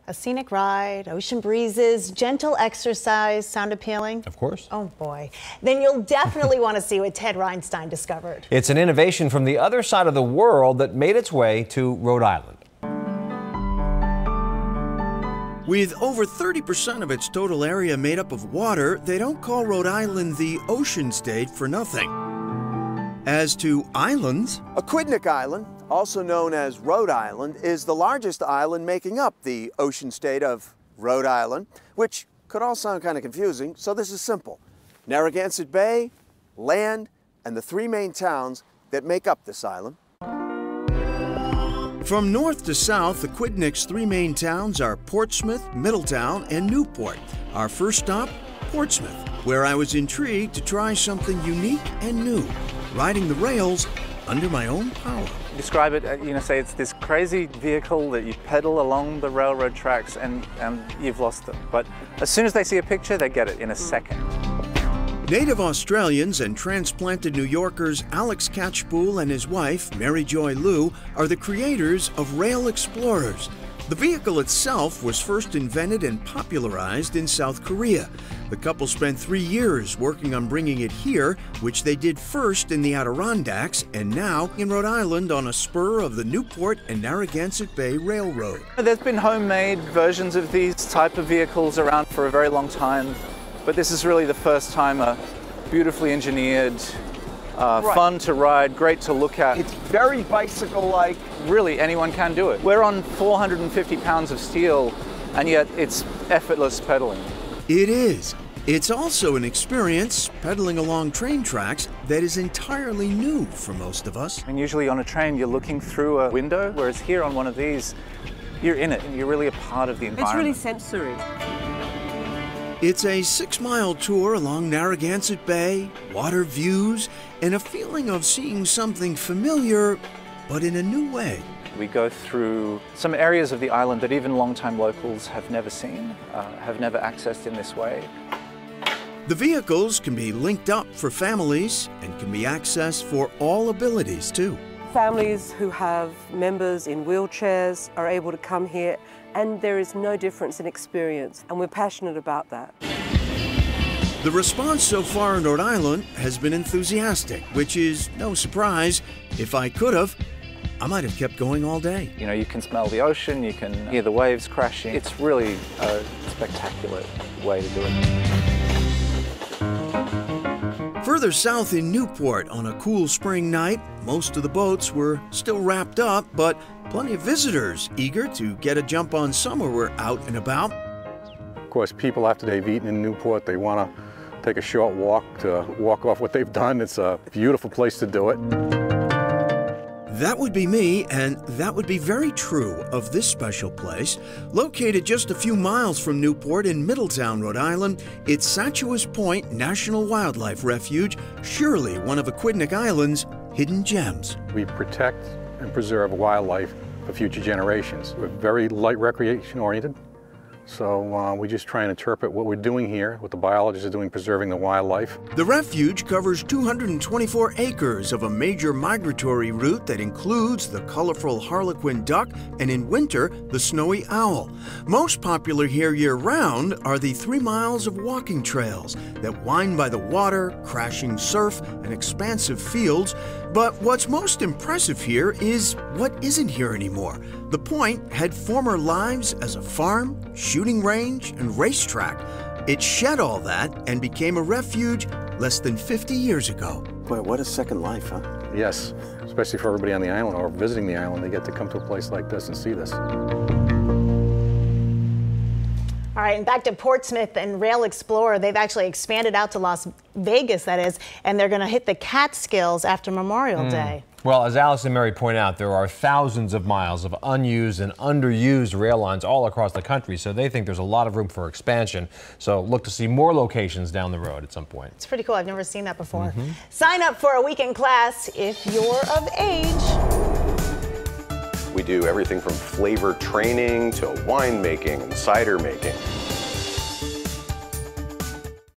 A scenic ride, ocean breezes, gentle exercise sound appealing? Of course. Oh boy. Then you'll definitely want to see what Ted Reinstein discovered. It's an innovation from the other side of the world that made its way to Rhode Island. With over 30% of its total area made up of water, they don't call Rhode Island the ocean state for nothing. As to islands, Aquidneck Island, also known as Rhode Island, is the largest island making up the ocean state of Rhode Island, which could all sound kind of confusing, so this is simple. Narragansett Bay, land, and the three main towns that make up this island. From north to south, Aquidneck's three main towns are Portsmouth, Middletown, and Newport. Our first stop, Portsmouth, where I was intrigued to try something unique and new, riding the rails under my own power. Describe it, say it's this crazy vehicle that you pedal along the railroad tracks and you've lost them. But as soon as they see a picture, they get it in a second. Native Australians and transplanted New Yorkers Alex Catchpool and his wife, Mary Joy Liu, are the creators of Rail Explorers. The vehicle itself was first invented and popularized in South Korea. The couple spent 3 years working on bringing it here, which they did first in the Adirondacks and now in Rhode Island on a spur of the Newport and Narragansett Bay Railroad. There's been homemade versions of these type of vehicles around for a very long time, but this is really the first time a beautifully engineered, fun to ride, great to look at. It's very bicycle-like. Really, anyone can do it. We're on 450 pounds of steel, and yet it's effortless pedaling. It is. It's also an experience, pedaling along train tracks, that is entirely new for most of us. And usually on a train, you're looking through a window, whereas here on one of these, you're in it, and you're really a part of the environment. It's really sensory. It's a 6-mile tour along Narragansett Bay, water views, and a feeling of seeing something familiar, but in a new way. We go through some areas of the island that even long-time locals have never seen, have never accessed in this way. The vehicles can be linked up for families and can be accessed for all abilities too. Families who have members in wheelchairs are able to come here, and there is no difference in experience, and we're passionate about that. The response so far in Rhode Island has been enthusiastic, which is no surprise. If I could have, I might have kept going all day. You can smell the ocean, you can hear the waves crashing. It's really a spectacular way to do it. Further south in Newport on a cool spring night, most of the boats were still wrapped up, but plenty of visitors eager to get a jump on summer were out and about. Of course, people after they've eaten in Newport, they want to take a short walk to walk off what they've done. It's a beautiful place to do it. That would be me, and that would be very true of this special place. Located just a few miles from Newport in Middletown, Rhode Island, it's Satchuous Point National Wildlife Refuge, surely one of Aquidneck Island's hidden gems. We protect and preserve wildlife for future generations. We're very light recreation oriented, so we just try and interpret what we're doing here, what the biologists are doing preserving the wildlife. The refuge covers 224 acres of a major migratory route that includes the colorful harlequin duck and in winter, the snowy owl. Most popular here year-round are the 3 miles of walking trails that wind by the water, crashing surf, and expansive fields. But what's most impressive here is what isn't here anymore. The Point had former lives as a farm, shooting range, and racetrack. It shed all that and became a refuge less than 50 years ago. Boy, what a second life, huh? Yes, especially for everybody on the island or visiting the island, they get to come to a place like this and see this. All right, and back to Portsmouth and Rail Explorer. They've actually expanded out to Las Vegas, that is, and they're going to hit the Catskills after Memorial Day. Well, as Alice and Mary point out, there are thousands of miles of unused and underused rail lines all across the country, so they think there's a lot of room for expansion. So look to see more locations down the road at some point. It's pretty cool. I've never seen that before. Sign up for a weekend class if you're of age. We do everything from flavor training to wine making and cider making.